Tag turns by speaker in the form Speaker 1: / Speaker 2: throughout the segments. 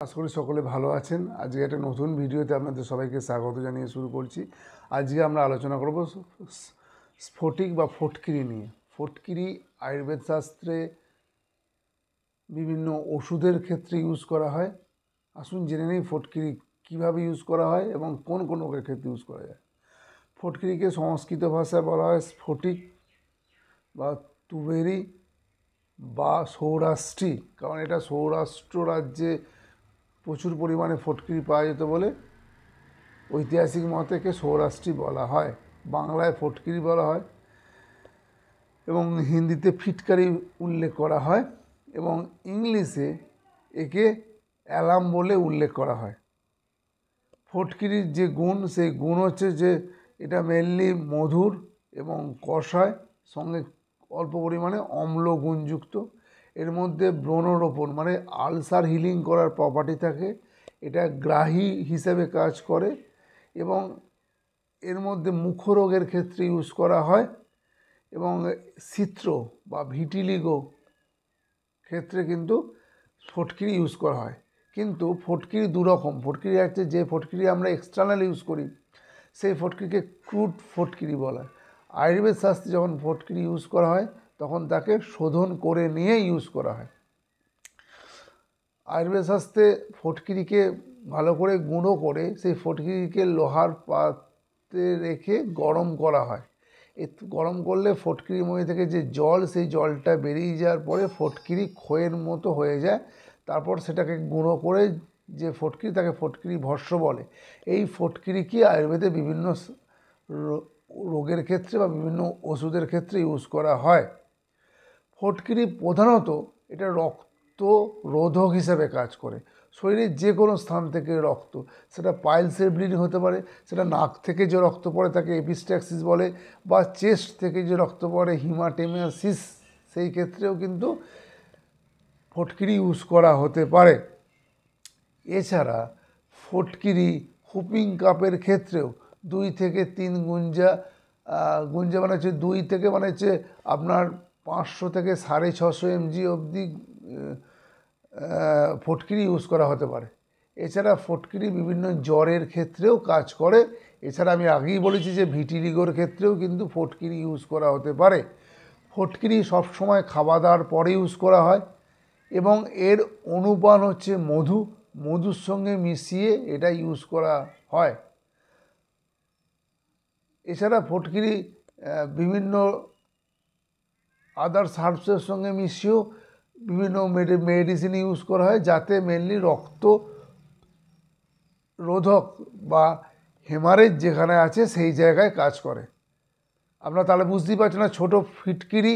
Speaker 1: আশা করি সকলে ভালো আছেন। আজকে একটা নতুন ভিডিওতে আপনাদের সবাইকে স্বাগত জানিয়ে শুরু করছি। আজকে আমরা আলোচনা করব স্ফটিক বা ফটকিরি নিয়ে। ফটকিরি আয়ুর্বেদ শাস্ত্রে বিভিন্ন ওষুধের ক্ষেত্রে ইউজ করা হয়। আসুন জেনে নিই ফটকিরি কীভাবে ইউজ করা হয় এবং কোন কোন রোগের ক্ষেত্রে ইউজ করা যায়। ফটকিরিকে সংস্কৃত ভাষায় বলা হয় স্ফটিক বা তুবেরি বা সৌরাষ্ট্রী, কারণ এটা সৌরাষ্ট্র রাজ্যে প্রচুর পরিমাণে ফটকিরি পাওয়া যেত বলে ঐতিহাসিক মতে একে সৌরাষ্ট্রী বলা হয়। বাংলায় ফটকিরি বলা হয় এবং হিন্দিতে ফিটকারি উল্লেখ করা হয় এবং ইংলিশে একে অ্যালাম বলে উল্লেখ করা হয়। ফটকিরির যে গুণ, সেই গুণ হচ্ছে যে এটা মেনলি মধুর এবং কষায়, সঙ্গে অল্প পরিমাণে অম্ল গুণযুক্ত। এর মধ্যে ব্রণরোপণ মানে আলসার হিলিং করার প্রপার্টি থাকে। এটা গ্রাহী হিসেবে কাজ করে এবং এর মধ্যে মুখরোগের ক্ষেত্রে ইউজ করা হয় এবং চিত্র বা ভিটিলিগো ক্ষেত্রে কিন্তু ফটকিরি ইউজ করা হয়। কিন্তু ফটকিরি দুরকম। ফটকিরি হচ্ছে যে ফটকিরি আমরা এক্সটার্নাল ইউজ করি, সেই ফটকিরিকে ক্রুড ফটকিরি বলা হয়। আয়ুর্বেদ শাস্ত্রে যখন ফটকিরি ইউজ করা হয় তখন তাকে শোধন করে নিয়ে ইউজ করা হয়। আয়ুর্বেদ শাস্ত্রে ফটকিরিকে ভালো করে গুঁড়ো করে সেই ফটকিরিকে লোহার পাত্রে রেখে গরম করা হয়। গরম করলে ফটকিরির মধ্যে থেকে যে জল, সেই জলটা বেরিয়ে যাওয়ার পরে ফটকিরি খইয়ের মতো হয়ে যায়। তারপর সেটাকে গুঁড়ো করে যে ফটকিরি, তাকে ফটকিরি ভস্ম বলে। এই ফটকিরিকে আয়ুর্বেদে বিভিন্ন রোগের ক্ষেত্রে বা বিভিন্ন ওষুধের ক্ষেত্রে ইউজ করা হয়। ফটকিরি প্রধানত এটা রক্ত রোধক হিসেবে কাজ করে। শরীরের যে কোনো স্থান থেকে রক্ত, সেটা পাইলসের ব্লিডিং হতে পারে, সেটা নাক থেকে যে রক্ত পড়ে তাকে এপিস্ট্যাক্সিস বলে, বা চেস্ট থেকে যে রক্ত পড়ে হিমাটেমিয়াসিস, সেই ক্ষেত্রেও কিন্তু ফটকিরি ইউজ করা হতে পারে। এছাড়া ফটকিরি হুপিং কাপের ক্ষেত্রেও 2 থেকে 3 গুঞ্জা মানে হচ্ছে 2 থেকে মানে হচ্ছে আপনার 500 থেকে 650 mg অবধি ফটকিরি ইউজ করা হতে পারে। এছাড়া ফটকিরি বিভিন্ন জ্বরের ক্ষেত্রেও কাজ করে। এছাড়া আমি আগেই বলেছি যে ভিটিলিগোর ক্ষেত্রেও কিন্তু ফটকিরি ইউজ করা হতে পারে। ফটকিরি সবসময় খাওয়া দাওয়ার পরে ইউজ করা হয় এবং এর অনুপান হচ্ছে মধুর সঙ্গে মিশিয়ে এটা ইউজ করা হয়। এছাড়া ফটকিরি বিভিন্ন আদার্স হার্বসের সঙ্গে মিশিয়েও বিভিন্ন মেডিসিন ইউজ করা হয়, যাতে মেনলি রক্ত রোধক বা হেমারেজ যেখানে আছে সেই জায়গায় কাজ করে। আপনারা তাহলে বুঝতেই পারছেন না ছোটো ফিটকিরি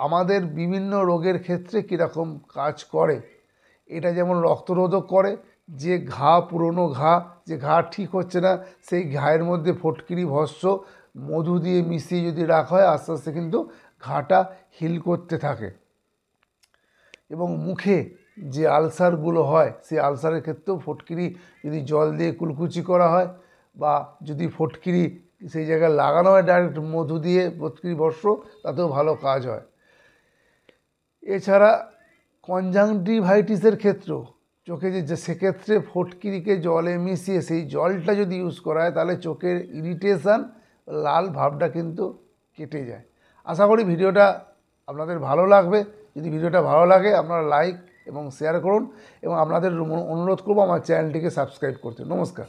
Speaker 1: আমাদের বিভিন্ন রোগের ক্ষেত্রে কীরকম কাজ করে। এটা যেমন রক্তরোধক করে, যে পুরনো যে ঘা ঠিক হচ্ছে না, সেই ঘায়ের মধ্যে ফটকিরি ভস্ম মধু দিয়ে মিশিয়ে যদি রাখা হয়, আস্তে আস্তে কিন্তু ঘাটা হিল করতে থাকে। এবং মুখে যে আলসারগুলো হয়, সেই আলসারের ক্ষেত্রেও ফটকিরি যদি জল দিয়ে কুলকুচি করা হয় বা যদি ফটকিরি সেই জায়গায় লাগানো হয় ডাইরেক্ট মধু দিয়ে ফটকিরি ভস্ম, তাতেও ভালো কাজ হয়। এছাড়া কনজাংটিভাইটিসের ক্ষেত্রেও চোখে যে সেক্ষেত্রে ফটকিরিকে জলে মিশিয়ে সেই জলটা যদি ইউজ করা হয়, তাহলে চোখের ইরিটেশন, লাল ভাবটা কিন্তু কেটে যায়। আশা করি ভিডিওটা আপনাদের ভালো লাগবে। যদি ভিডিওটা ভালো লাগে আপনারা লাইক এবং শেয়ার করুন এবং আপনাদের অনুরোধ করবো আমার চ্যানেলটিকে সাবস্ক্রাইব করতে। নমস্কার।